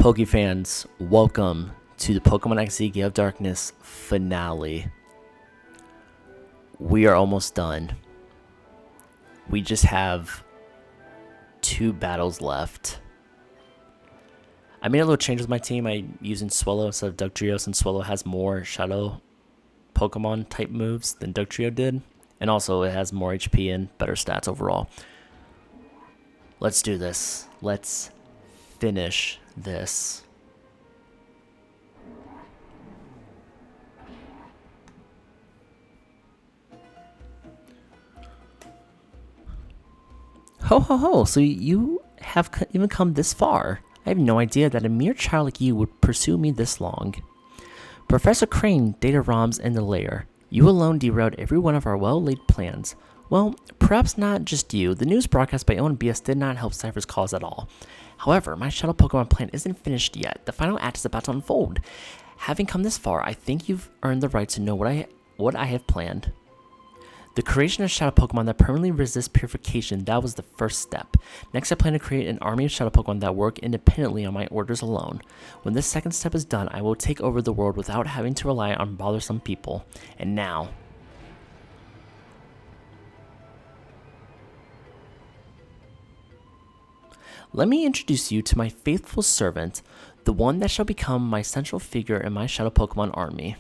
Poke fans, welcome to the Pokemon XD Gale of Darkness finale. We are almost done. We just have 2 battles left. I made a little change with my team. I'm using Swellow instead of Dugtrio since Swellow has more Shadow Pokemon type moves than Dugtrio did. And also it has more HP and better stats overall. Let's do this. Let's finish this. Ho ho ho, so you have even come this far. I have no idea that a mere child like you would pursue me this long. Professor Crane data ROMs in the lair. You alone derailed every one of our well-laid plans. Well, perhaps not just you. The news broadcast by Owen BS did not help Cipher's cause at all. However, my Shadow Pokemon plan isn't finished yet. The final act is about to unfold. Having come this far, I think you've earned the right to know what I have planned. The creation of Shadow Pokemon that permanently resist purification, that was the first step. Next, I plan to create an army of Shadow Pokemon that work independently on my orders alone. When this second step is done, I will take over the world without having to rely on bothersome people. And now, let me introduce you to my faithful servant, the one that shall become my central figure in my Shadow Pokemon army.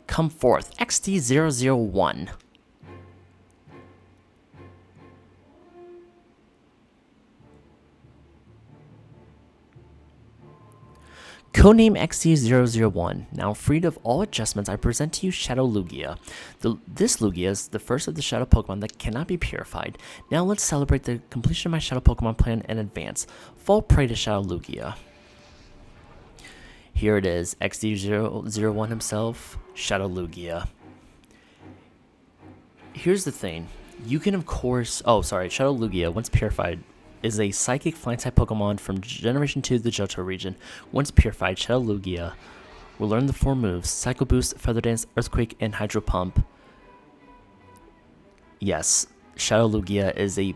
Come forth, XD001. Codename XD001. Now freed of all adjustments, I present to you Shadow Lugia. This Lugia is the first of the Shadow Pokemon that cannot be purified. Now let's celebrate the completion of my Shadow Pokemon plan in advance. Fall prey to Shadow Lugia. Here it is, XD001 himself, Shadow Lugia. Here's the thing. You can of course... Shadow Lugia, once purified, is a Psychic Flying-type Pokemon from Generation 2 of the Johto region. Once purified, Shadow Lugia will learn the 4 moves, Psycho Boost, Feather Dance, Earthquake, and Hydro Pump. Yes, Shadow Lugia is a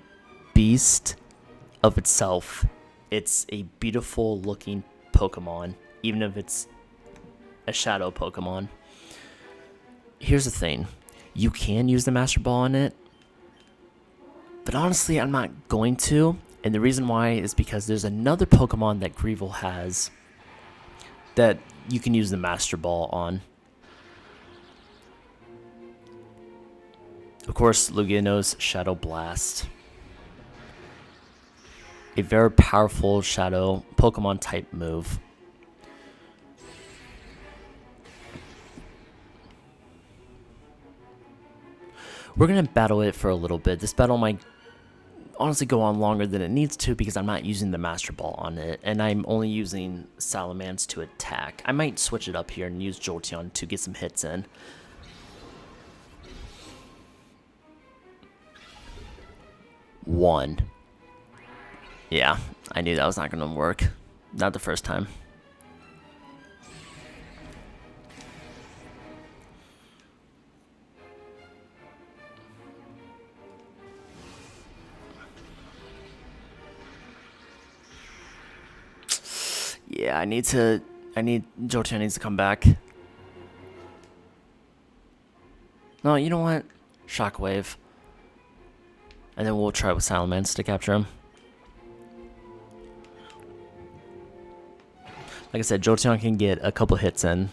beast of itself. It's a beautiful looking Pokemon, even if it's a Shadow Pokemon. Here's the thing. You can use the Master Ball on it, but honestly, I'm not going to. And the reason why is because there's another Pokemon that Greevil has that you can use the Master Ball on. Of course, Lugia knows Shadow Blast. A very powerful Shadow Pokemon type move. We're going to battle it for a little bit. This battle might honestly go on longer than it needs to because I'm not using the Master Ball on it, and I'm only using Salamence to attack. I might switch it up here and use Jolteon to get some hits in. One. Yeah, I knew that was not going to work. Not the first time. Yeah, Jolteon needs to come back. No, you know what? Shockwave. And then we'll try with Salamence to capture him. Like I said, Jolteon can get a couple hits in.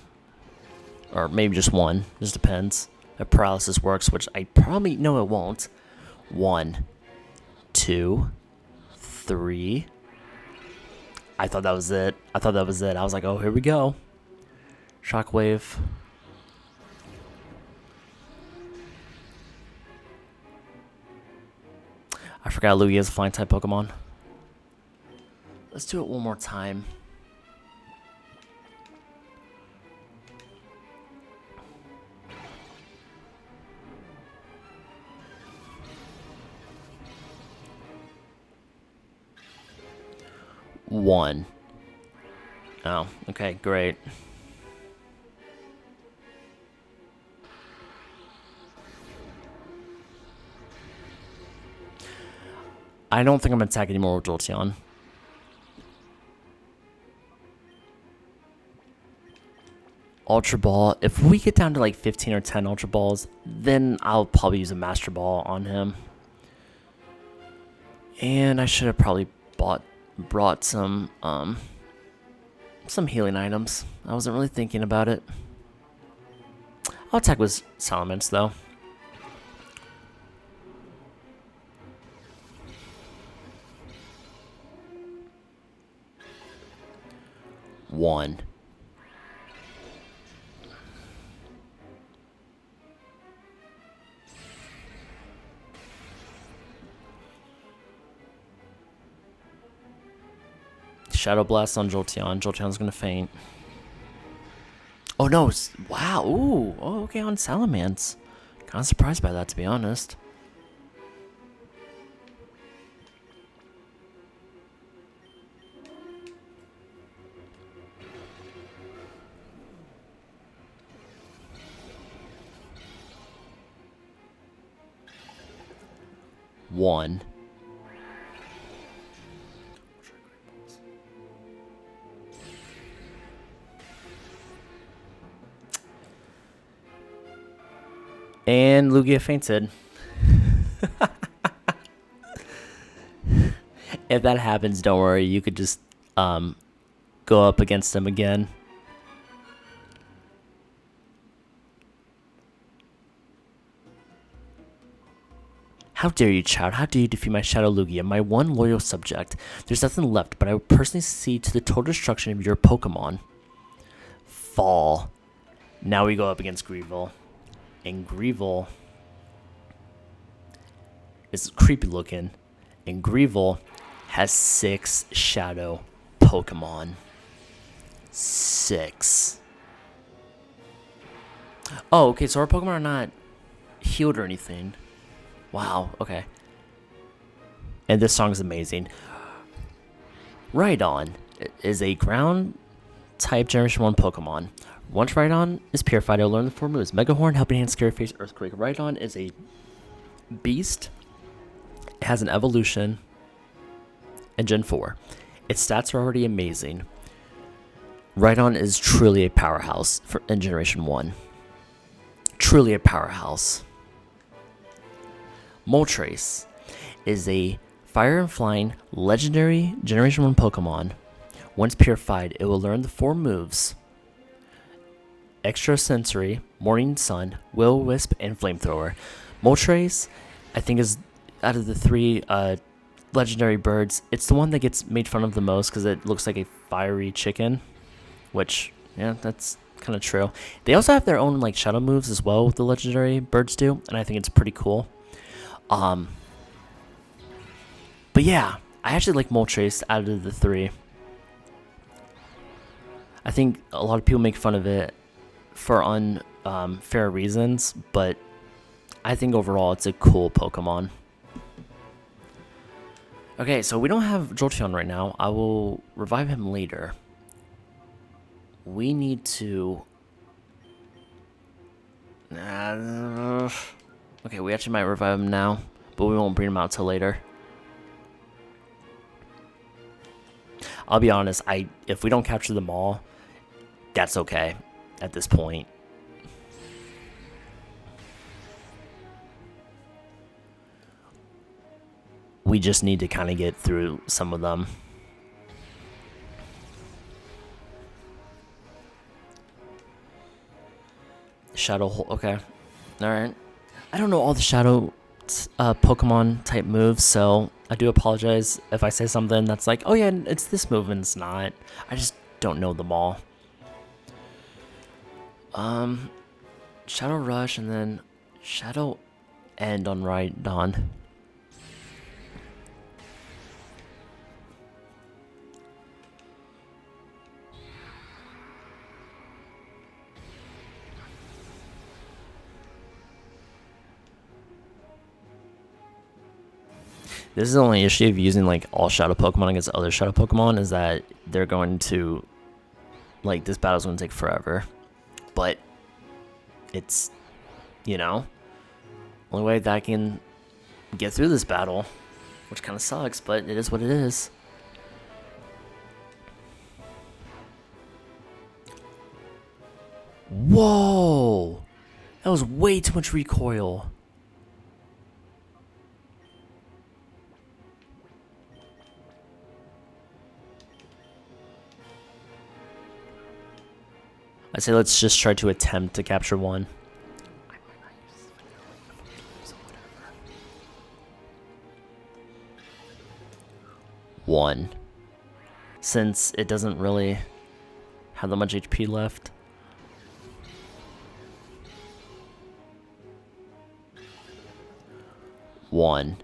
Or maybe just one. Just depends. If paralysis works, which I probably... No, it won't. 1, 2, 3... I thought that was it. I was like, oh, here we go. Shockwave. I forgot Lugia is a flying type Pokemon. Let's do it one more time. One. Oh, okay, great. I don't think I'm going to attack anymore with Jolteon. Ultra Ball. If we get down to like 15 or 10 Ultra Balls, then I'll probably use a Master Ball on him. And I should have probably brought some healing items. I wasn't really thinking about it. I'll attack with Salamence though. One. Shadow Blast on Jolteon. Jolteon's gonna faint. Oh no! Wow! Ooh! Oh, okay, on Salamence. Kind of surprised by that, to be honest. One. And Lugia fainted. If that happens, don't worry. You could just go up against him again. How dare you, child? How dare you defeat my Shadow Lugia, my one loyal subject? There's nothing left, but I will personally see to the total destruction of your Pokemon. Fall. Now we go up against Greevil. And Greevil is creepy looking. And Greevil has 6 Shadow Pokemon. 6. Oh, okay, so our Pokemon are not healed or anything. Wow, okay. And this song is amazing. Rhydon is a ground type Generation 1 Pokemon. Once Rhydon is purified, it'll learn the 4 moves. Mega Horn, Helping Hand, Scary Face, Earthquake. Rhydon is a beast. It has an evolution in Gen 4. Its stats are already amazing. Rhydon is truly a powerhouse in Generation 1. Truly a powerhouse. Moltres is a fire and flying legendary Generation 1 Pokemon. Once purified, it will learn the 4 moves. Extrasensory, Morning Sun, Will-O-Wisp, and Flamethrower. Moltres, I think, is out of the 3 legendary birds, it's the one that gets made fun of the most because it looks like a fiery chicken. Which, yeah, that's kind of true. They also have their own like shadow moves as well, the legendary birds do, and I think it's pretty cool. But yeah, I actually like Moltres out of the 3. I think a lot of people make fun of it for unfair reasons, but I think overall it's a cool Pokemon. Okay, so we don't have Jolteon right now. I will revive him later. We need to... Okay, we actually might revive him now, but we won't bring him out till later. I'll be honest, if we don't capture them all, that's okay at this point. We just need to kind of get through some of them. Shadow, okay. Alright. I don't know all the Shadow Pokemon type moves, so I do apologize if I say something that's like, oh yeah, it's this move and it's not. I just don't know them all. Shadow Rush and then Shadow End on Rhydon. This is the only issue of using like all Shadow Pokemon against other Shadow Pokemon is that they're going to, like, this battle's going to take forever. But it's, you know, only way that I can get through this battle, which kind of sucks, but it is what it is. Whoa! That was way too much recoil. I say let's just try to attempt to capture one. One. Since it doesn't really have that much HP left. One,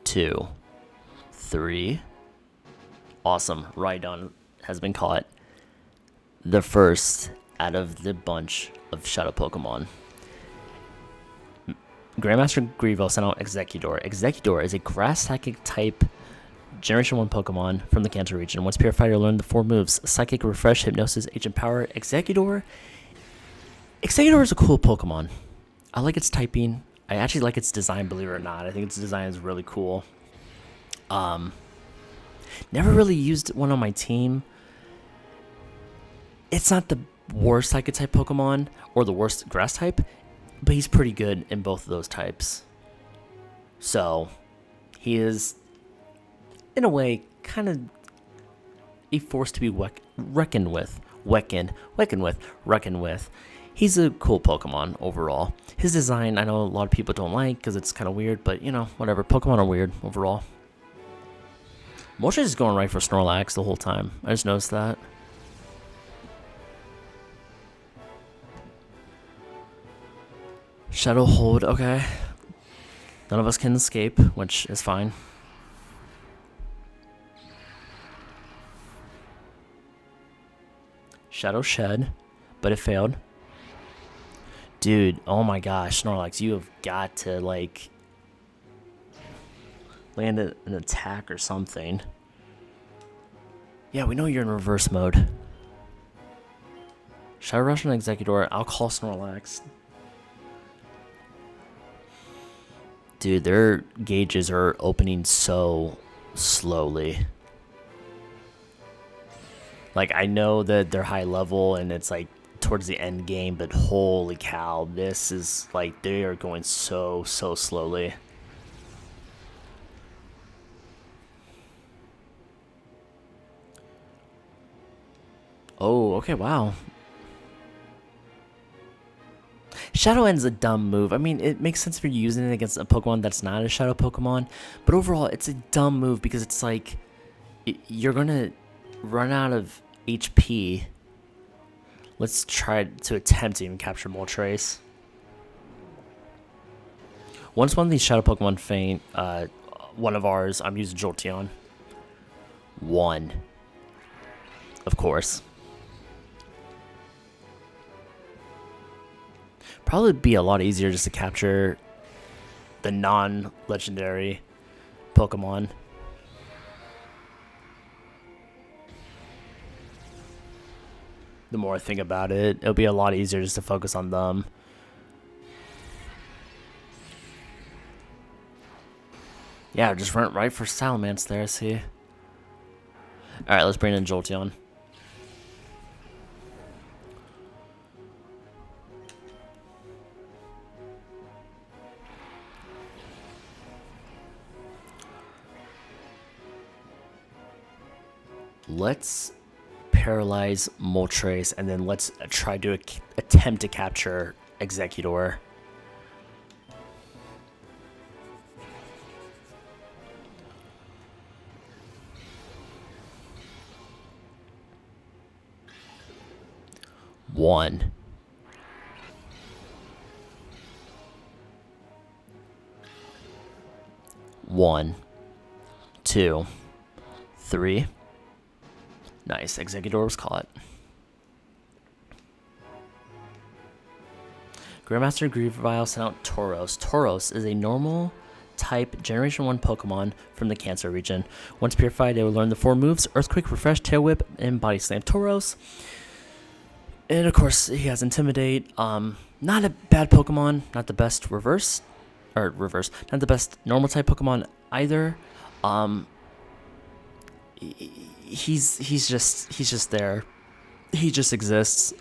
two, three. Awesome. Rhydon has been caught. The first out of the bunch of Shadow Pokemon. Grandmaster Grievo sent out Executor. Executor is a Grass Psychic type Generation 1 Pokemon from the Kanto region. Once purified, you'll learn the 4 moves: Psychic, Refresh, Hypnosis, Agent Power. Executor is a cool Pokemon. I like its typing. I actually like its design, believe it or not. I think its design is really cool. Never really used one on my team. It's not the worst Psychic type Pokemon or the worst Grass type, but he's pretty good in both of those types. So, he is, in a way, kind of a force to be reckoned with. He's a cool Pokemon overall. His design, I know a lot of people don't like because it's kind of weird, but you know, whatever. Pokemon are weird overall. Moltres is going right for Snorlax the whole time. I just noticed that. Shadow Hold, okay. None of us can escape, which is fine. Shadow Shed, but it failed. Dude, oh my gosh, Snorlax, you have got to, like, land an attack or something. Yeah, we know you're in reverse mode. Shadow Rush and Executor, I'll call Snorlax. Dude, their gauges are opening so slowly. Like, I know that they're high level and it's like towards the end game, but holy cow, this is like, they are going so slowly. Oh, okay, wow. Shadow End's a dumb move. I mean, it makes sense if you're using it against a Pokemon that's not a Shadow Pokemon, but overall, it's a dumb move because it's like, you're gonna run out of HP. Let's try to attempt to even capture Moltres. Once one of these Shadow Pokemon faint, one of ours, I'm using Jolteon. One. Of course. Probably be a lot easier just to capture the non-legendary Pokemon. The more I think about it, it'll be a lot easier just to focus on them. Yeah, just went right for Salamence there, see? Alright, let's bring in Jolteon. Let's paralyze Moltres, and then let's try to attempt to capture Executor. One. One. Two. Three. Nice. Executor was caught. Grandmaster Greavile sent out Tauros. Tauros is a normal type Generation 1 Pokemon from the Kanto region. Once purified, they will learn the 4 moves: Earthquake, Refresh, Tail Whip, and Body Slam. Tauros. And of course, he has Intimidate. Not a bad Pokemon. Not the best reverse. Not the best normal type Pokemon either. He's just there. He just exists.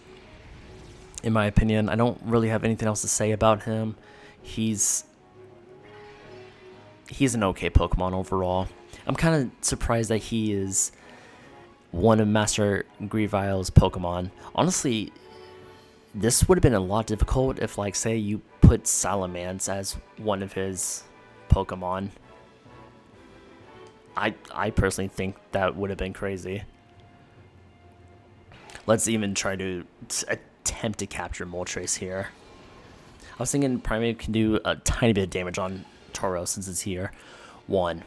in my opinion. I don't really have anything else to say about him. He's an okay Pokemon overall. I'm kind of surprised that he is one of Master Grevile's Pokemon. Honestly, this would have been a lot difficult if, like, say you put Salamence as one of his Pokemon. I personally think that would have been crazy. Let's even try to attempt to capture Moltres here. I was thinking Primeape can do a tiny bit of damage on Tauros since it's here. 1.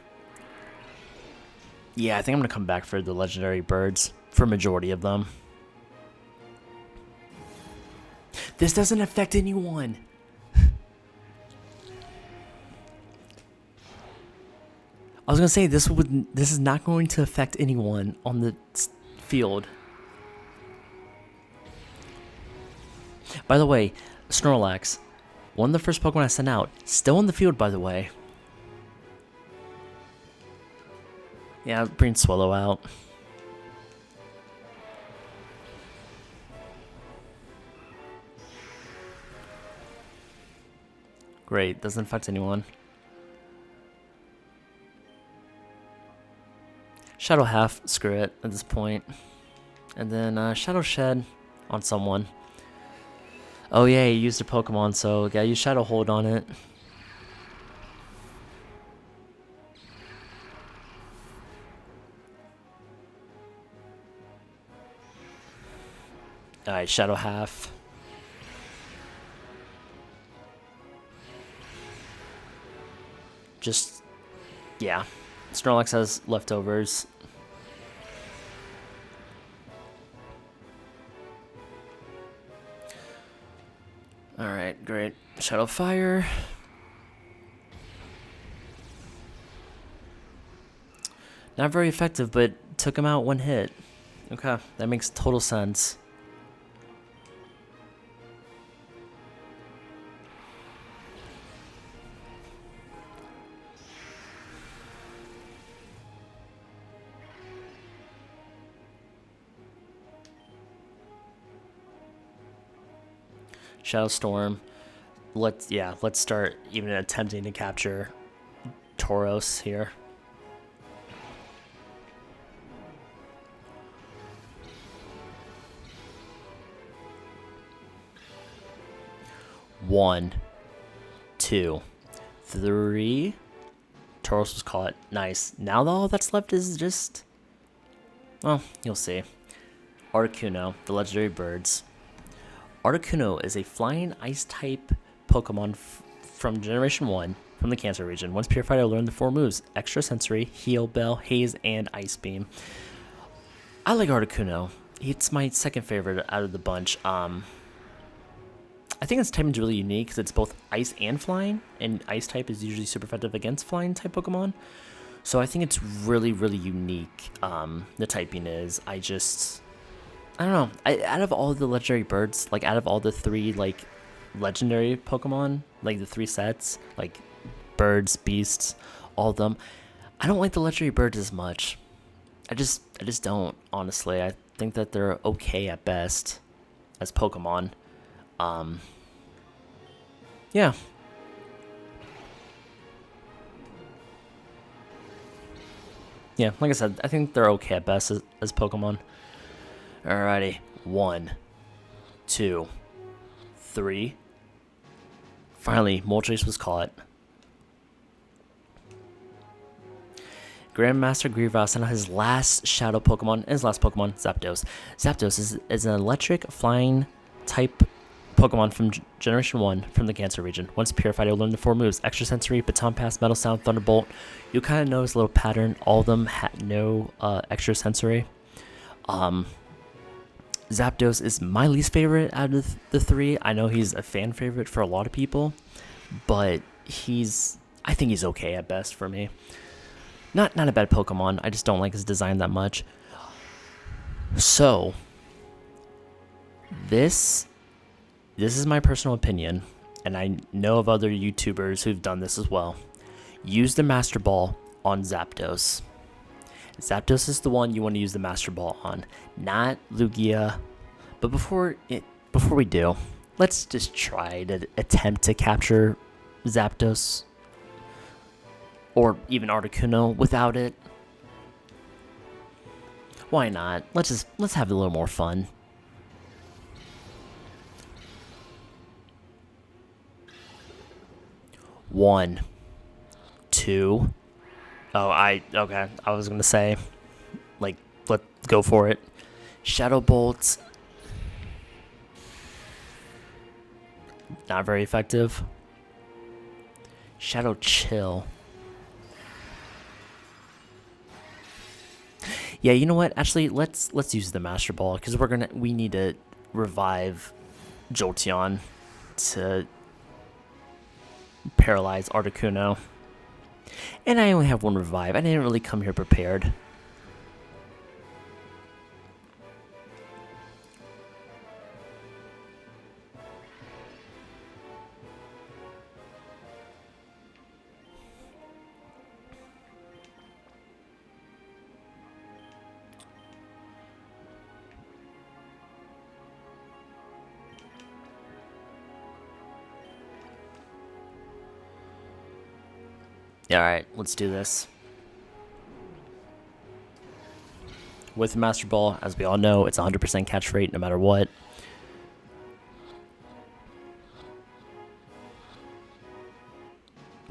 Yeah, I think I'm going to come back for the legendary birds for majority of them. This doesn't affect anyone. I was going to say this is not going to affect anyone on the field. By the way, Snorlax, one of the first Pokemon I sent out, still in the field, by the way. Yeah, bring Swallow out. Great, doesn't affect anyone. Shadow Half, screw it at this point. And then Shadow Shed on someone. Oh yeah, you used a Pokemon, so yeah, use Shadow Hold on it. Alright, Shadow Half. Just, yeah. Snorlax has leftovers. Alright, great. Shadow Fire. Not very effective, but took him out one hit. Okay, that makes total sense. Shadow Storm. Let's start even attempting to capture Tauros here. One, 2, 3. Tauros was caught. Nice. Now all that's left is just, well, you'll see. Articuno, the legendary birds. Articuno is a flying ice-type Pokemon from Generation 1 from the Cancer region. Once purified, it'll learn the 4 moves: Extrasensory, Heal, Bell, Haze, and Ice Beam. I like Articuno. It's my second favorite out of the bunch. I think its typing is really unique because it's both ice and flying, and ice type is usually super effective against flying type Pokemon. So I think it's really, really unique. The typing is. I don't know. Out of all the legendary birds, like out of all the 3 like legendary Pokemon, like the 3 sets, like birds, beasts, all of them, I don't like the legendary birds as much. I just don't, honestly. I think that they're okay at best as Pokemon. Yeah. Yeah, like I said, I think they're okay at best as Pokemon. Alrighty. 1, 2, 3. Finally, Moltres was caught. Grandmaster Greavile sent out his last Shadow Pokemon, and his last Pokemon, Zapdos. Zapdos is an electric flying type Pokemon from Generation 1 from the Cancer region. Once purified, it will learn the 4 moves: Extrasensory, Baton Pass, Metal Sound, Thunderbolt. You'll kind of notice a little pattern. All of them had no Extrasensory. Zapdos is my least favorite out of the 3. I know he's a fan favorite for a lot of people, but I think he's okay at best for me. Not a bad Pokemon. I just don't like his design that much. So, this is my personal opinion, and I know of other YouTubers who've done this as well. Use the Master Ball on Zapdos. Zapdos is the one you want to use the Master Ball on, not Lugia. But before before we do, let's just try to attempt to capture Zapdos or even Articuno without it. Why not? Let's have a little more fun. One, two. Oh, okay. I was gonna say, like, let's go for it. Shadow Bolt. Not very effective. Shadow Chill. Yeah, you know what? Actually, let's use the Master Ball because we need to revive Jolteon to paralyze Articuno. And I only have one revive. I didn't really come here prepared. Alright, let's do this. With Master Ball, as we all know, it's 100% catch rate no matter what.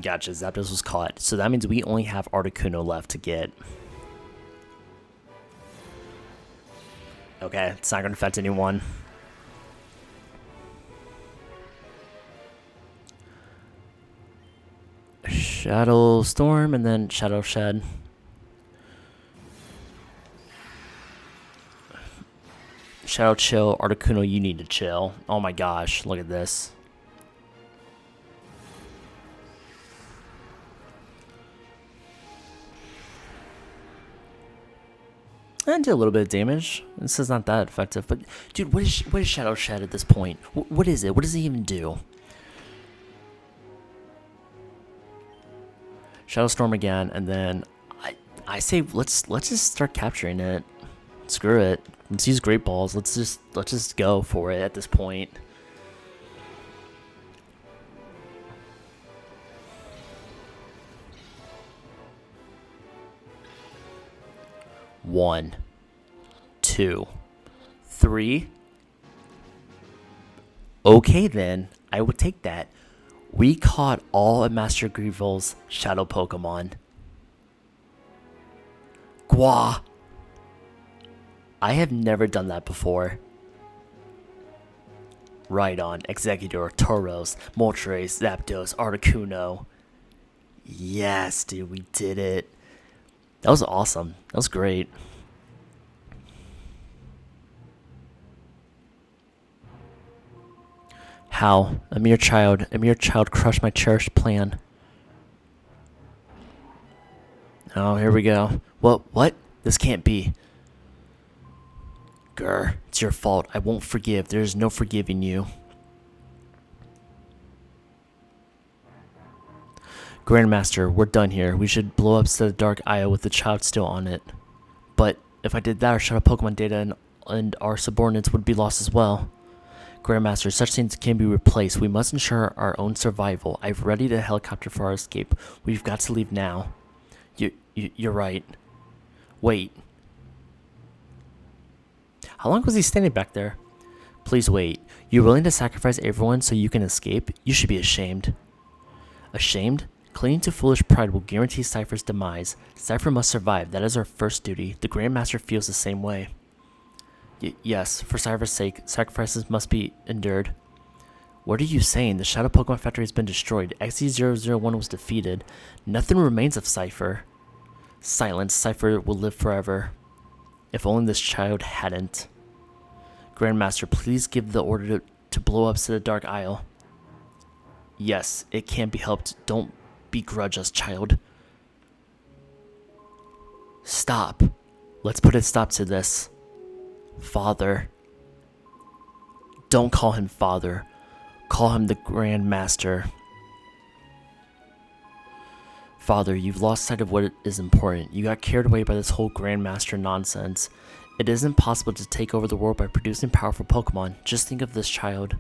Gotcha, Zapdos was caught. So that means we only have Articuno left to get. Okay, it's not going to affect anyone. Shadow Storm and then Shadow Shed. Shadow Chill, Articuno, you need to chill. Oh my gosh, look at this. And did a little bit of damage. This is not that effective, but dude, what is Shadow Shed at this point? What is it? What does it even do? Shadow Storm again, and then I say let's just start capturing it. Screw it. Let's use Great Balls. Let's just go for it at this point. One, two, three. Okay then, I would take that. We caught all of Master Greevil's shadow Pokemon. Gwa! I have never done that before. Rhydon, Exeggutor, Tauros, Moltres, Zapdos, Articuno. Yes, dude, we did it. That was awesome. That was great. How? A mere child crushed my cherished plan. Oh, here we go. What? This can't be. Grr, it's your fault. I won't forgive. There is no forgiving you. Grandmaster, we're done here. We should blow up the Dark Isle with the child still on it. But if I did that, our shadow Pokemon data and our subordinates would be lost as well. Grandmaster, such things can be replaced. We must ensure our own survival. I've readied a helicopter for our escape. We've got to leave now. You're right. Wait. How long was he standing back there? Please wait. You're willing to sacrifice everyone so you can escape? You should be ashamed. Ashamed? Clinging to foolish pride will guarantee Cipher's demise. Cipher must survive. That is our first duty. The Grandmaster feels the same way. Yes, for Cipher's sake, sacrifices must be endured. What are you saying? The Shadow Pokemon Factory has been destroyed. XD001 was defeated. Nothing remains of Cipher. Silence. Cipher will live forever. If only this child hadn't. Grandmaster, please give the order to blow up to the Dark Isle. Yes, it can't be helped. Don't begrudge us, child. Stop. Let's put a stop to this. Father. Don't call him father. Call him the Grandmaster. Father, you've lost sight of what is important. You got carried away by this whole Grandmaster nonsense. It isn't possible to take over the world by producing powerful Pokemon. Just think of this child.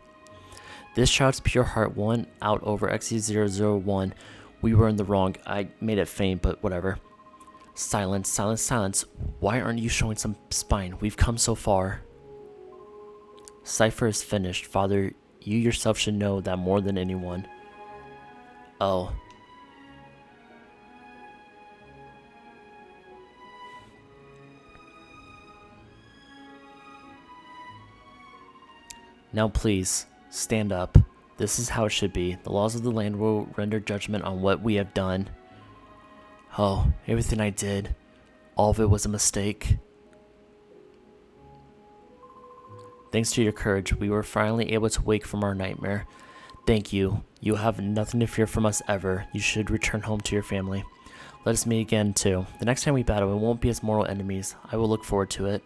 This child's pure heart won out over XD001. We were in the wrong. I made it faint, but whatever. Silence, silence, silence. Why aren't you showing some spine? We've come so far. Cipher is finished. Father, you yourself should know that more than anyone. Oh. Now please, stand up. This is how it should be. The laws of the land will render judgment on what we have done. Oh, everything I did, all of it was a mistake. Thanks to your courage, we were finally able to wake from our nightmare. Thank you. You have nothing to fear from us ever. You should return home to your family. Let us meet again, too. The next time we battle, we won't be as mortal enemies. I will look forward to it.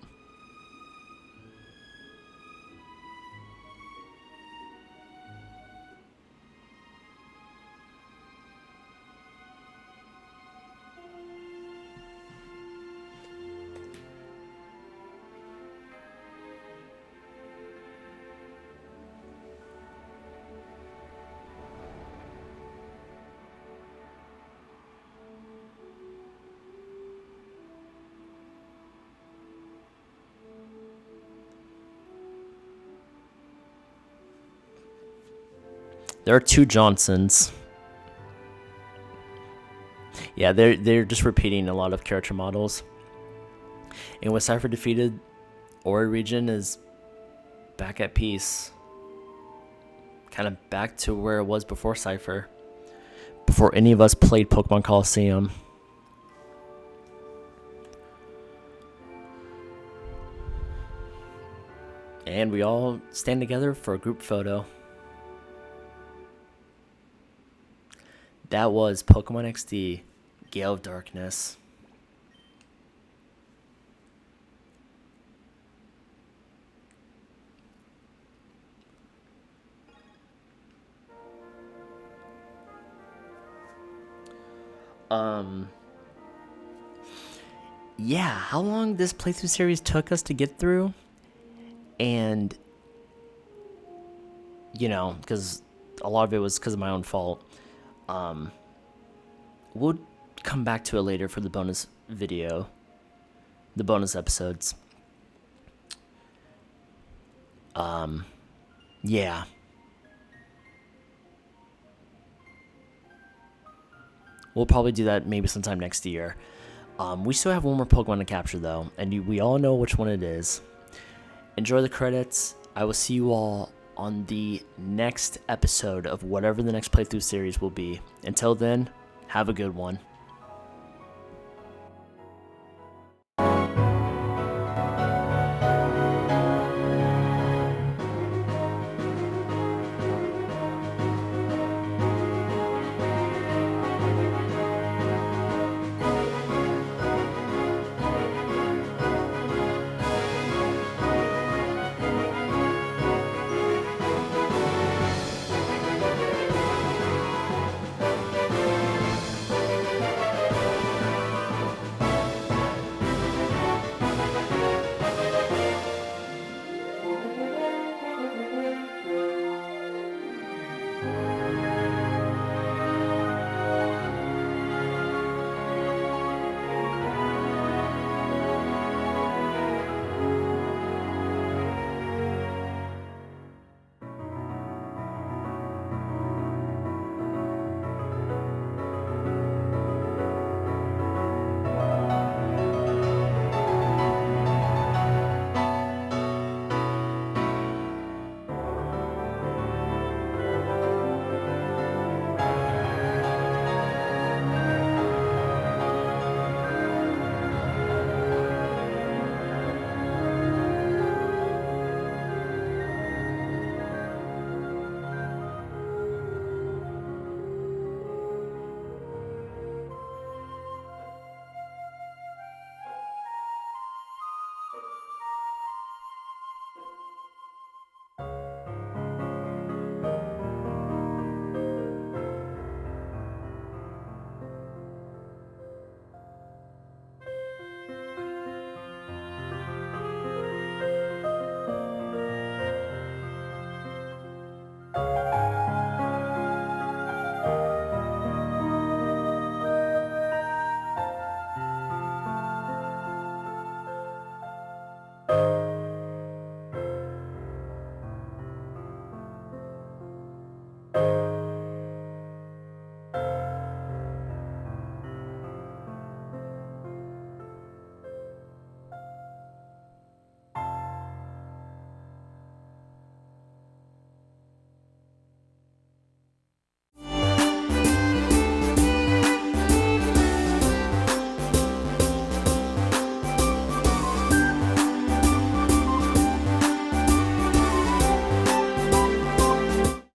There are two Johnsons. Yeah, they're just repeating a lot of character models. And with Cipher defeated, Ori region is back at peace. Kind of back to where it was before Cipher. Before any of us played Pokemon Coliseum. And we all stand together for a group photo. That was Pokemon XD, Gale of Darkness. Yeah, how long this playthrough series took us to get through, and, you know, because a lot of it was because of my own fault. We'll come back to it later for the bonus video, the bonus episodes. Yeah. We'll probably do that maybe sometime next year. We still have one more Pokemon to capture, though, and we all know which one it is. Enjoy the credits. I will see you all on the next episode of whatever the next playthrough series will be. Until then, have a good one.